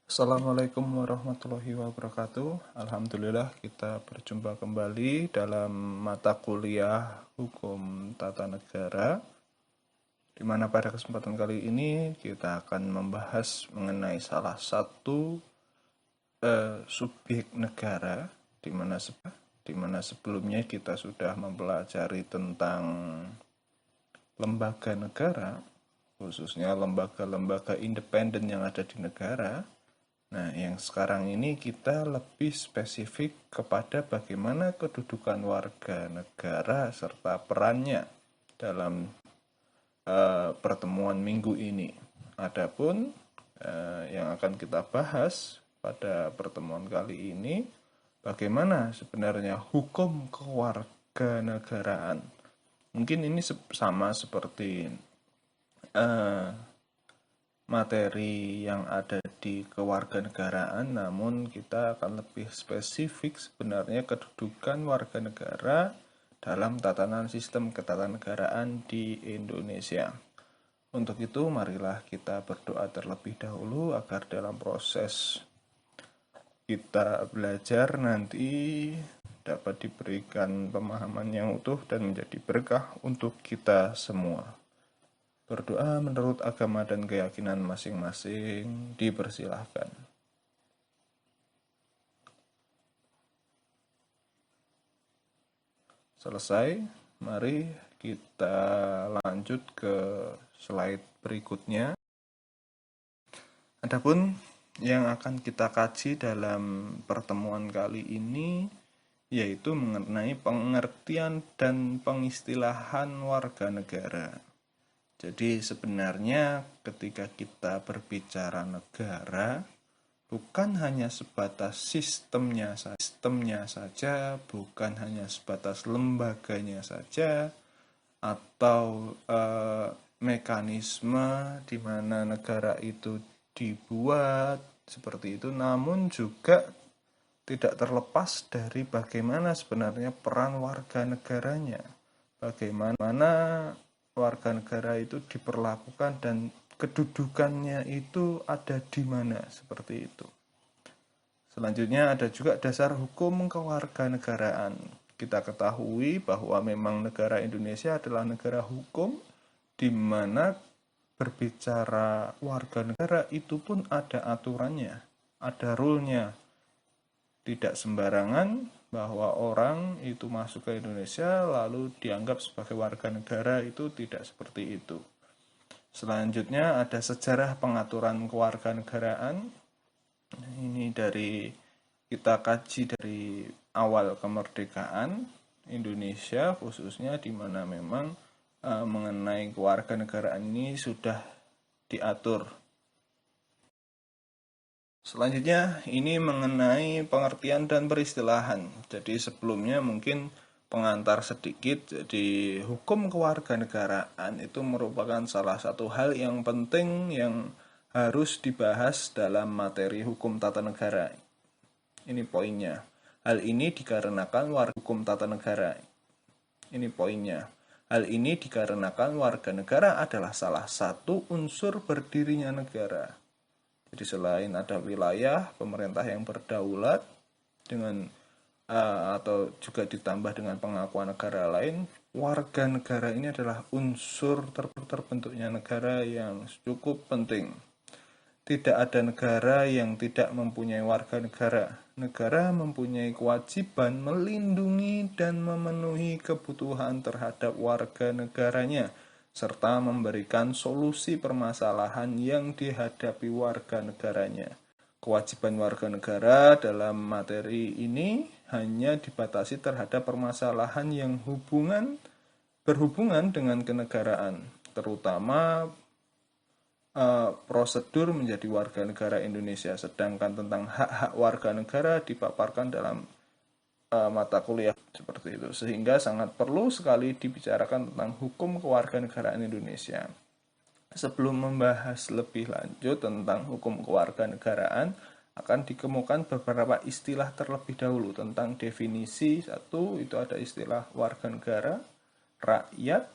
Assalamualaikum warahmatullahi wabarakatuh. Alhamdulillah kita berjumpa kembali dalam mata kuliah Hukum Tata Negara, di mana pada kesempatan kali ini kita akan membahas mengenai salah satu subjek negara, di mana sebelumnya kita sudah mempelajari tentang lembaga negara, khususnya lembaga-lembaga independen yang ada di negara. Nah, yang sekarang ini kita lebih spesifik kepada bagaimana kedudukan warga negara serta perannya dalam pertemuan minggu ini. Adapun yang akan kita bahas pada pertemuan kali ini, bagaimana sebenarnya hukum kewarganegaraan. Mungkin ini sama seperti materi yang ada di kewarganegaraan, namun kita akan lebih spesifik sebenarnya kedudukan warga negara dalam tatanan sistem ketatanegaraan di Indonesia. Untuk itu, marilah kita berdoa terlebih dahulu agar dalam proses kita belajar nanti dapat diberikan pemahaman yang utuh dan menjadi berkah untuk kita semua. Berdoa menurut agama dan keyakinan masing-masing dipersilahkan. Selesai, mari kita lanjut ke slide berikutnya. Adapun yang akan kita kaji dalam pertemuan kali ini yaitu mengenai pengertian dan pengistilahan warga negara. Jadi sebenarnya ketika kita berbicara negara, bukan hanya sebatas sistemnya saja, bukan hanya sebatas lembaganya saja, atau mekanisme di mana negara itu dibuat seperti itu, namun juga tidak terlepas dari bagaimana sebenarnya peran warga negaranya, bagaimana warga negara itu diperlakukan dan kedudukannya itu ada di mana, seperti itu. Selanjutnya ada juga dasar hukum kewarganegaraan. Kita ketahui bahwa memang negara Indonesia adalah negara hukum, di mana berbicara warga negara itu pun ada aturannya, ada rule-nya. Tidak sembarangan bahwa orang itu masuk ke Indonesia lalu dianggap sebagai warga negara, itu tidak seperti itu. Selanjutnya ada sejarah pengaturan kewarganegaraan. Ini kita kaji dari awal kemerdekaan Indonesia khususnya, di mana memang mengenai kewarganegaraan ini sudah diatur. Selanjutnya ini mengenai pengertian dan peristilahan. Jadi sebelumnya mungkin pengantar sedikit. Jadi hukum kewarganegaraan itu merupakan salah satu hal yang penting yang harus dibahas dalam materi hukum tata negara. Ini poinnya. Hal ini dikarenakan hukum tata negara. Ini poinnya. Hal ini dikarenakan warga negara adalah salah satu unsur berdirinya negara. Jadi selain ada wilayah pemerintah yang berdaulat dengan atau juga ditambah dengan pengakuan negara lain, warga negara ini adalah unsur terbentuknya negara yang cukup penting. Tidak ada negara yang tidak mempunyai warga negara. Negara mempunyai kewajiban melindungi dan memenuhi kebutuhan terhadap warga negaranya, serta memberikan solusi permasalahan yang dihadapi warga negaranya. Kewajiban warga negara dalam materi ini hanya dibatasi terhadap permasalahan yang berhubungan dengan kenegaraan, terutama prosedur menjadi warga negara Indonesia, sedangkan tentang hak-hak warga negara dipaparkan dalam mata kuliah seperti itu, sehingga sangat perlu sekali dibicarakan tentang hukum kewarganegaraan Indonesia. Sebelum membahas lebih lanjut tentang hukum kewarganegaraan, akan dikemukakan beberapa istilah terlebih dahulu tentang definisi. Satu, itu ada istilah warga negara, rakyat,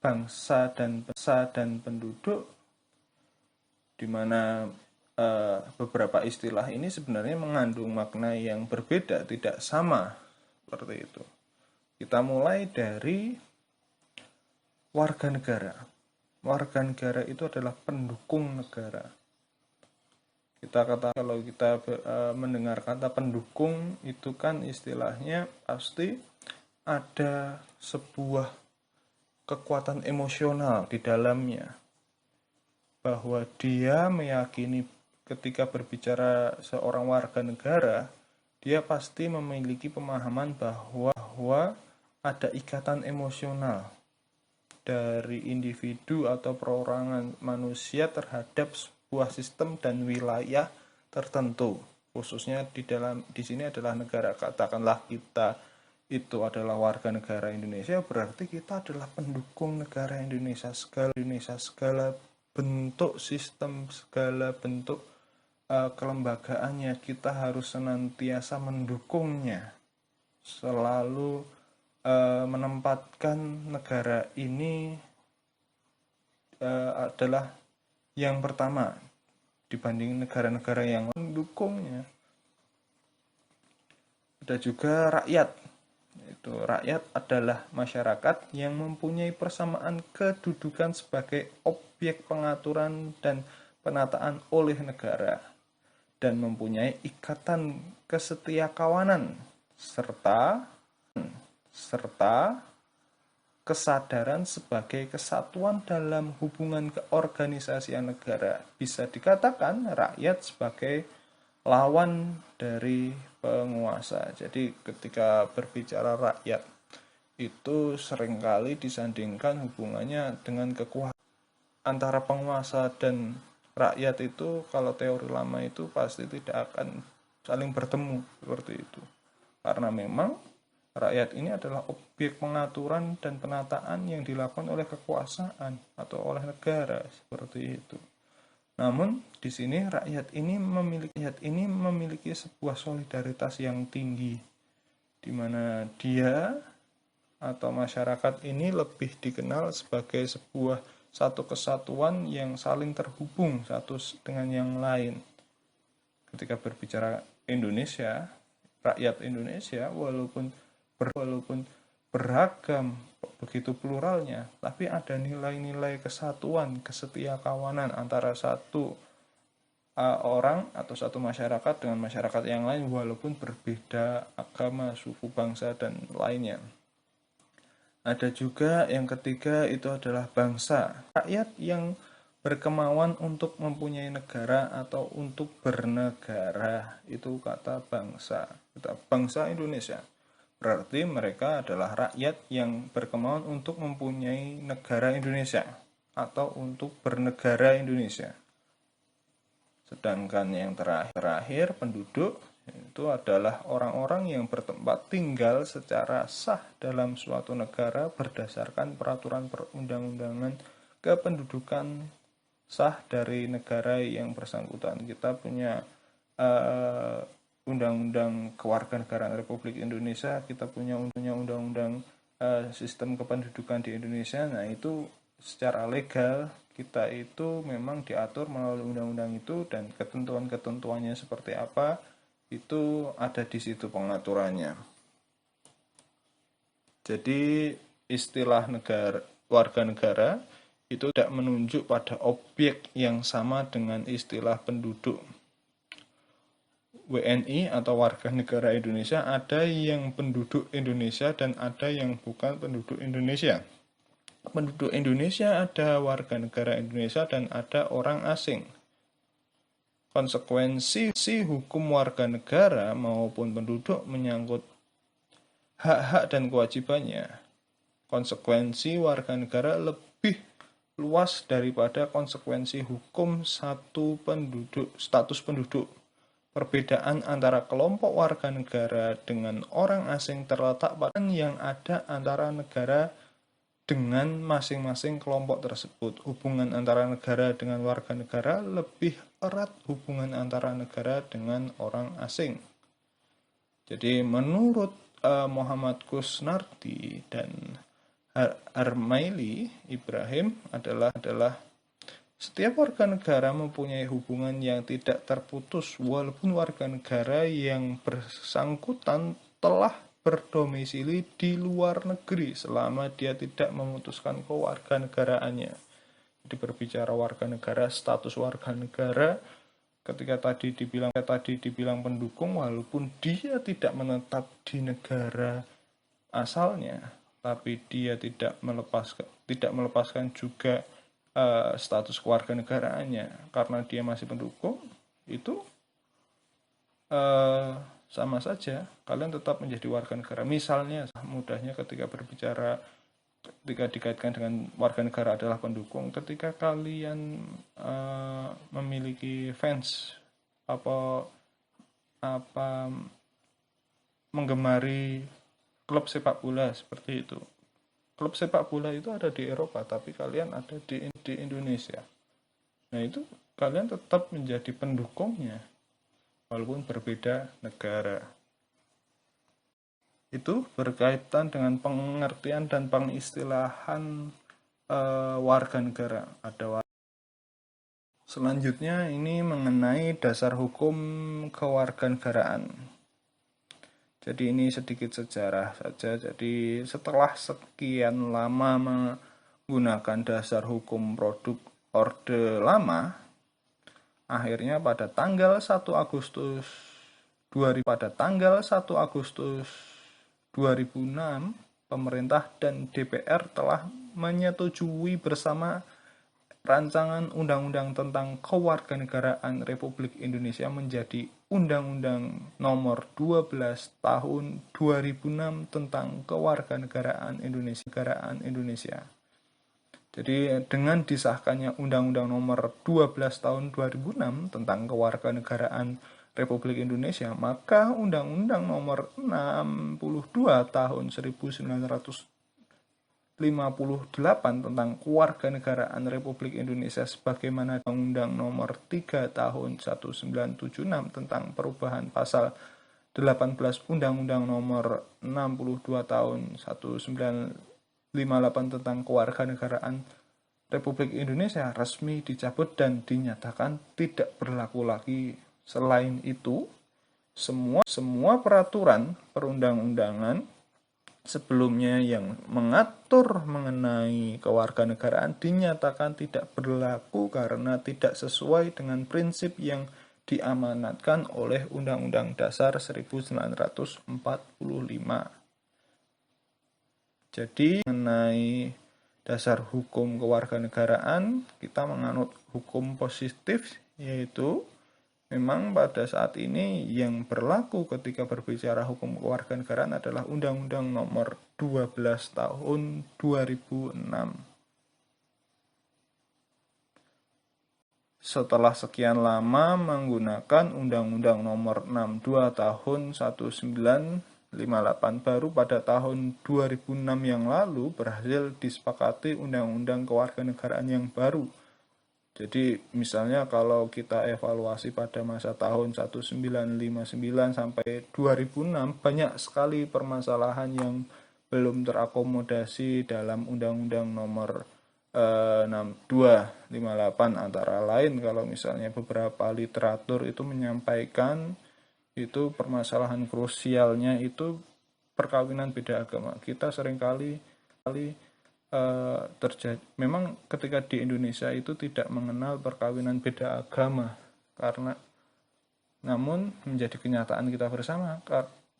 bangsa dan penduduk, di mana beberapa istilah ini sebenarnya mengandung makna yang berbeda, tidak sama seperti itu. Kita mulai dari warga negara. Warga negara itu adalah pendukung negara. Kalau kita mendengar kata pendukung itu kan istilahnya pasti ada sebuah kekuatan emosional di dalamnya, bahwa dia meyakini ketika berbicara seorang warga negara, dia pasti memiliki pemahaman bahwa ada ikatan emosional dari individu atau perorangan manusia terhadap sebuah sistem dan wilayah tertentu. Khususnya di sini adalah negara. Katakanlah kita itu adalah warga negara Indonesia, berarti kita adalah pendukung negara Indonesia, segala bentuk sistem, segala bentuk kelembagaannya, kita harus senantiasa mendukungnya, selalu menempatkan negara ini adalah yang pertama dibanding negara-negara yang mendukungnya. Ada juga rakyat. Itu rakyat adalah masyarakat yang mempunyai persamaan kedudukan sebagai objek pengaturan dan penataan oleh negara, dan mempunyai ikatan kesetiakawanan serta kesadaran sebagai kesatuan dalam hubungan keorganisasian negara. Bisa dikatakan rakyat sebagai lawan dari penguasa. Jadi ketika berbicara rakyat itu seringkali disandingkan hubungannya dengan kekuasaan. Antara penguasa dan rakyat itu, kalau teori lama itu pasti tidak akan saling bertemu seperti itu. Karena memang rakyat ini adalah objek pengaturan dan penataan yang dilakukan oleh kekuasaan atau oleh negara seperti itu. Namun di sini rakyat ini memiliki sebuah solidaritas yang tinggi, di mana dia atau masyarakat ini lebih dikenal sebagai satu kesatuan yang saling terhubung satu dengan yang lain. Ketika berbicara Indonesia, rakyat Indonesia walaupun beragam, begitu pluralnya, tapi ada nilai-nilai kesatuan, kesetiakawanan antara satu orang atau satu masyarakat dengan masyarakat yang lain, walaupun berbeda agama, suku, bangsa, dan lainnya. Ada juga yang ketiga, itu adalah bangsa. Rakyat yang berkemauan untuk mempunyai negara atau untuk bernegara, itu kata bangsa. Bangsa Indonesia. Berarti mereka adalah rakyat yang berkemauan untuk mempunyai negara Indonesia atau untuk bernegara Indonesia. Sedangkan yang terakhir penduduk itu adalah orang-orang yang bertempat tinggal secara sah dalam suatu negara berdasarkan peraturan perundang-undangan kependudukan sah dari negara yang bersangkutan. Kita punya Undang-Undang Kewarganegaraan Republik Indonesia, kita punya undang-undang sistem kependudukan di Indonesia. Nah, itu secara legal kita itu memang diatur melalui undang-undang itu, dan ketentuan-ketentuannya seperti apa itu ada di situ pengaturannya. Jadi istilah warga negara itu tidak menunjuk pada objek yang sama dengan istilah penduduk. WNI atau warga negara Indonesia ada yang penduduk Indonesia dan ada yang bukan penduduk Indonesia. Penduduk Indonesia ada warga negara Indonesia dan ada orang asing. Konsekuensi hukum warga negara maupun penduduk menyangkut hak-hak dan kewajibannya. Konsekuensi warga negara lebih luas daripada konsekuensi hukum status penduduk. Perbedaan antara kelompok warga negara dengan orang asing terletak pada yang ada antara negara dengan masing-masing kelompok tersebut. Hubungan antara negara dengan warga negara lebih erat hubungan antara negara dengan orang asing. Jadi menurut Muhammad Kusnardi dan Harmaili Ibrahim adalah Setiap warga negara mempunyai hubungan yang tidak terputus walaupun warga negara yang bersangkutan telah berdomisili di luar negeri selama dia tidak memutuskan kewarganegaraannya. Jadi berbicara warga negara, status warga negara, ketika tadi dibilang pendukung walaupun dia tidak menetap di negara asalnya, tapi dia tidak melepaskan juga status kewarganegaraannya karena dia masih pendukung, itu sama saja kalian tetap menjadi warga negara. Misalnya mudahnya ketika dikaitkan dengan warga negara adalah pendukung, ketika kalian memiliki fans apa menggemari klub sepak bola seperti itu. Klub sepak bola itu ada di Eropa, tapi kalian ada di Indonesia. Nah, itu kalian tetap menjadi pendukungnya, walaupun berbeda negara. Itu berkaitan dengan pengertian dan pengistilahan warga negara. Selanjutnya ini mengenai dasar hukum kewarganegaraan. Jadi ini sedikit sejarah saja. Jadi setelah sekian lama menggunakan dasar hukum produk Orde Lama, akhirnya pada tanggal 1 Agustus 2006, pemerintah dan DPR telah menyetujui bersama Rancangan Undang-Undang tentang Kewarganegaraan Republik Indonesia menjadi Undang-Undang Nomor 12 Tahun 2006 tentang Kewarganegaraan Indonesia. Jadi dengan disahkannya Undang-Undang Nomor 12 Tahun 2006 tentang Kewarganegaraan Republik Indonesia, maka Undang-Undang Nomor 62 Tahun 1958 tentang Kewarganegaraan Republik Indonesia sebagaimana Undang-Undang Nomor 3 Tahun 1976 tentang perubahan pasal 18 Undang-Undang Nomor 62 Tahun 1958 tentang Kewarganegaraan Republik Indonesia resmi dicabut dan dinyatakan tidak berlaku lagi. Selain itu, semua peraturan perundang-undangan sebelumnya yang mengatur mengenai kewarganegaraan dinyatakan tidak berlaku karena tidak sesuai dengan prinsip yang diamanatkan oleh Undang-Undang Dasar 1945. Jadi mengenai dasar hukum kewarganegaraan, kita menganut hukum positif, yaitu memang pada saat ini yang berlaku ketika berbicara hukum kewarganegaraan adalah Undang-Undang Nomor 12 Tahun 2006. Setelah sekian lama menggunakan Undang-Undang Nomor 62 Tahun 1958, baru pada tahun 2006 yang lalu berhasil disepakati Undang-Undang Kewarganegaraan yang baru. Jadi misalnya kalau kita evaluasi pada masa tahun 1959 sampai 2006, banyak sekali permasalahan yang belum terakomodasi dalam Undang-Undang Nomor 6258, antara lain kalau misalnya beberapa literatur itu menyampaikan itu permasalahan krusialnya itu perkawinan beda agama. Kita seringkali terjadi. Memang ketika di Indonesia itu tidak mengenal perkawinan beda agama, namun menjadi kenyataan kita bersama,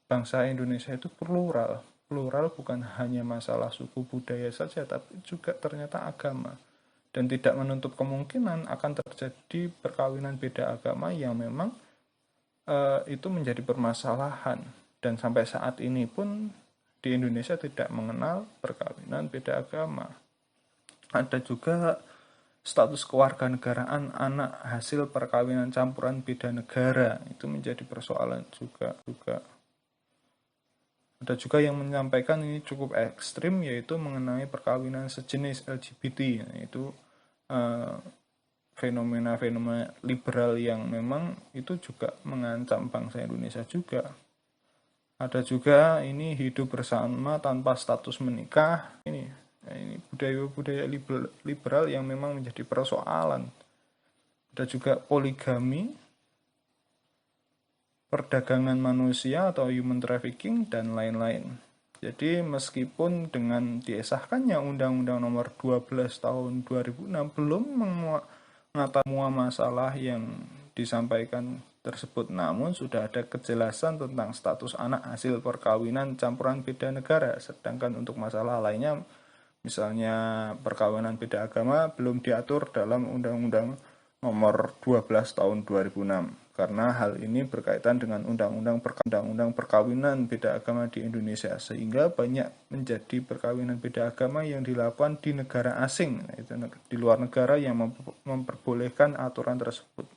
bangsa Indonesia itu plural bukan hanya masalah suku budaya saja, tapi juga ternyata agama, dan tidak menutup kemungkinan akan terjadi perkawinan beda agama yang memang itu menjadi permasalahan, dan sampai saat ini pun di Indonesia tidak mengenal perkawinan beda agama. Ada juga status kewarganegaraan anak hasil perkawinan campuran beda negara, itu menjadi persoalan juga. Ada juga yang menyampaikan ini cukup ekstrim, yaitu mengenai perkawinan sejenis LGBT, yaitu fenomena-fenomena liberal yang memang itu juga mengancam bangsa Indonesia juga. Ada juga ini hidup bersama tanpa status menikah. Ini Nah, ini budaya-budaya liberal yang memang menjadi persoalan. Ada juga poligami, perdagangan manusia atau human trafficking, dan lain-lain. Jadi meskipun dengan disahkannya Undang-Undang Nomor 12 Tahun 2006 belum mengatasi semua masalah yang disampaikan tersebut, namun sudah ada kejelasan tentang status anak hasil perkawinan campuran beda negara. Sedangkan untuk masalah lainnya, misalnya perkawinan beda agama, belum diatur dalam Undang-Undang Nomor 12 Tahun 2006. Karena hal ini berkaitan dengan undang-undang perkawinan beda agama di Indonesia, sehingga banyak menjadi perkawinan beda agama yang dilakukan di negara asing, itu di luar negara yang memperbolehkan aturan tersebut.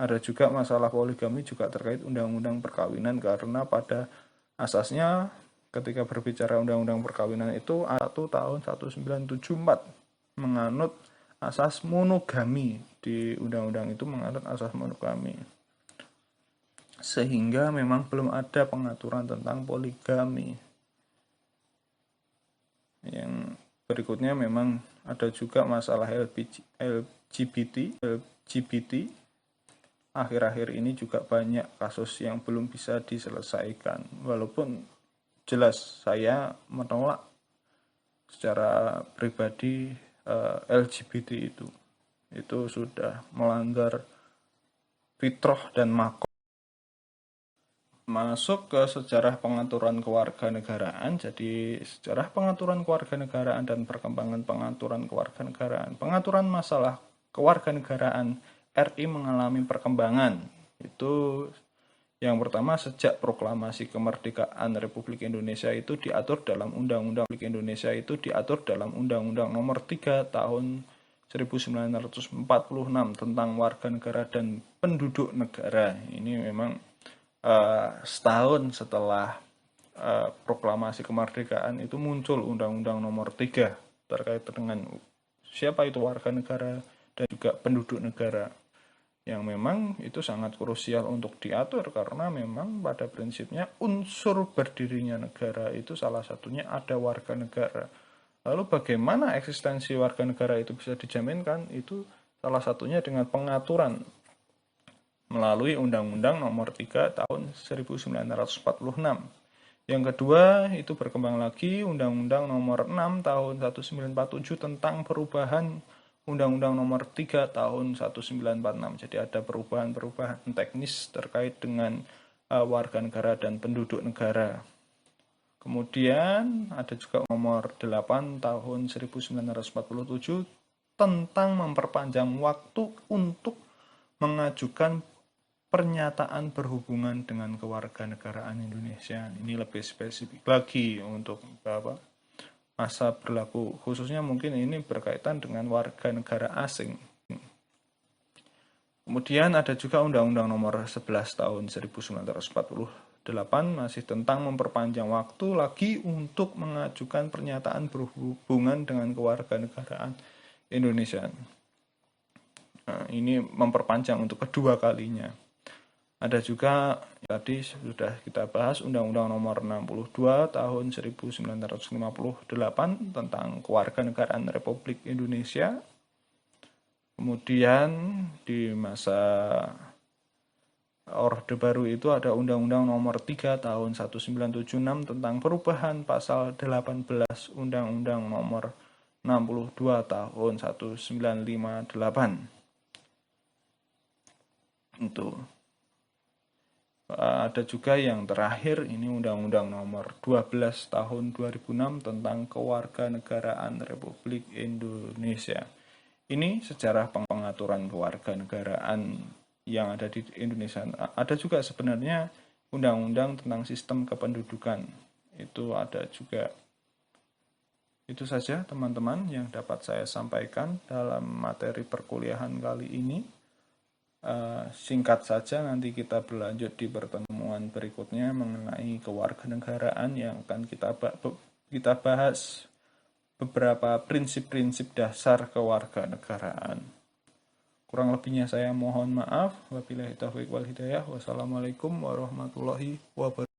Ada juga masalah poligami juga terkait undang-undang perkawinan, karena pada asasnya ketika berbicara undang-undang perkawinan itu 1 tahun 1974 menganut asas monogami. Di undang-undang itu menganut asas monogami, sehingga memang belum ada pengaturan tentang poligami. Yang berikutnya memang ada juga masalah LGBT. Akhir-akhir ini juga banyak kasus yang belum bisa diselesaikan, walaupun jelas saya menolak secara pribadi LGBT itu sudah melanggar fitrah dan makom. Masuk ke sejarah pengaturan kewarganegaraan. Jadi sejarah pengaturan kewarganegaraan dan perkembangan pengaturan kewarganegaraan. Pengaturan masalah kewarganegaraan RI mengalami perkembangan. Itu yang pertama, sejak proklamasi kemerdekaan Republik Indonesia itu diatur dalam Undang-Undang Republik Indonesia itu diatur dalam Undang-Undang Nomor 3 Tahun 1946 tentang warga negara dan penduduk negara. Ini memang setahun setelah proklamasi kemerdekaan itu muncul Undang-Undang Nomor 3 terkait dengan siapa itu warga negara dan juga penduduk negara, yang memang itu sangat krusial untuk diatur, karena memang pada prinsipnya unsur berdirinya negara itu salah satunya ada warga negara. Lalu bagaimana eksistensi warga negara itu bisa dijaminkan? Itu salah satunya dengan pengaturan melalui Undang-Undang Nomor 3 Tahun 1946. Yang kedua, itu berkembang lagi Undang-Undang Nomor 6 Tahun 1947 tentang perubahan Undang-Undang Nomor 3 Tahun 1946. Jadi ada perubahan-perubahan teknis terkait dengan warga negara dan penduduk negara. Kemudian ada juga Nomor 8 Tahun 1947 tentang memperpanjang waktu untuk mengajukan pernyataan berhubungan dengan kewarganegaraan Indonesia. Ini lebih spesifik lagi untuk masa berlaku, khususnya mungkin ini berkaitan dengan warga negara asing. Kemudian ada juga Undang-Undang Nomor 11 Tahun 1948 masih tentang memperpanjang waktu lagi untuk mengajukan pernyataan berhubungan dengan kewarganegaraan Indonesia. Nah, ini memperpanjang untuk kedua kalinya. Ada juga tadi sudah kita bahas Undang-Undang Nomor 62 Tahun 1958 tentang kewarganegaraan Republik Indonesia. Kemudian di masa Orde Baru itu ada Undang-Undang Nomor 3 Tahun 1976 tentang perubahan pasal 18 Undang-Undang Nomor 62 Tahun 1958. Itu. Ada juga yang terakhir, ini Undang-Undang Nomor 12 Tahun 2006 tentang Kewarganegaraan Republik Indonesia. Ini sejarah pengaturan kewarganegaraan yang ada di Indonesia. Ada juga sebenarnya undang-undang tentang sistem kependudukan. Itu ada juga. Itu saja teman-teman yang dapat saya sampaikan dalam materi perkuliahan kali ini. Singkat saja, nanti kita berlanjut di pertemuan berikutnya mengenai kewarganegaraan yang akan kita bahas beberapa prinsip-prinsip dasar kewarganegaraan. Kurang lebihnya saya mohon maaf. Wabillahi taufiq wal hidayah. Wassalamualaikum warahmatullahi wabarakatuh.